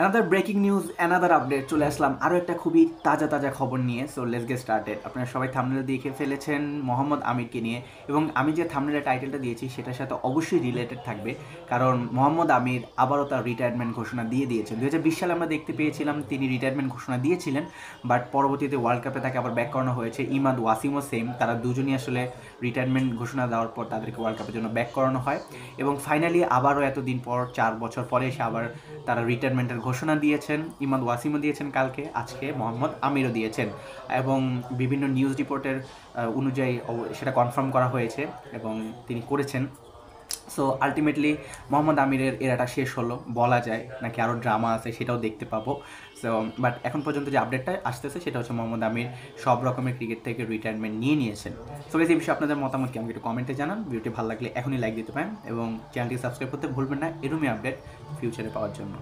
Another breaking news, another update চলে আসলাম আরও একটা খুবই তাজা তাজা খবর নিয়ে। So let's get started. আপনারা সবাই থাম্বনেল দেখে ফেলেছেন মোহাম্মদ আমিরকে নিয়ে, এবং আমি যে থাম্বনেলের টাইটেলটা দিয়েছি সেটার সাথে অবশ্যই রিলেটেড থাকবে, কারণ মোহাম্মদ আমির আবারও তার রিটায়ারমেন্ট ঘোষণা দিয়ে দিয়েছেন। 2020 সালে আমরা দেখতে পেয়েছিলাম তিনি রিটায়ারমেন্ট ঘোষণা দিয়েছিলেন, বাট পরবর্তীতে ওয়ার্ল্ড কাপে তাকে আবার ব্যাক করানো হয়েছে। ইমাদ ওয়াসিমও সেম, তারা দুজনই আসলে রিটায়ারমেন্ট ঘোষণা দেওয়ার পর তাদেরকে ওয়ার্ল্ড কাপের জন্য ব্যাক করানো হয়, এবং ফাইনালি আবারও এতদিন পর 4 বছর পরে এসে আবার তারা রিটায়ারমেন্টের ঘোষণা দিয়েছেন। ইমাদ ওয়াসিমও দিয়েছেন কালকে, আজকে মোহাম্মদ আমিরও দিয়েছেন, এবং বিভিন্ন নিউজ রিপোর্টের অনুযায়ী সেটা কনফার্ম করা হয়েছে এবং তিনি করেছেন। সো আলটিমেটলি মোহাম্মদ আমিরের এরাটা শেষ হলো বলা যায়, নাকি আরও ড্রামা আছে সেটাও দেখতে পাবো। সো বাট এখন পর্যন্ত যে আপডেটটা আসতেছে সেটা হচ্ছে মোহাম্মদ আমির সব রকমের ক্রিকেট থেকে রিটায়ারমেন্ট নিয়ে নিয়েছেন। সো এই বিষয়ে আপনাদের মতামত কি আমাকে একটু কমেন্টে জানান। ভিডিওটি ভালো লাগলে এখনই লাইক দিতে পারেন এবং চ্যানেলটি সাবস্ক্রাইব করতে ভুলবেন না এরকমই আপডেট ফিউচারে পাওয়ার জন্য।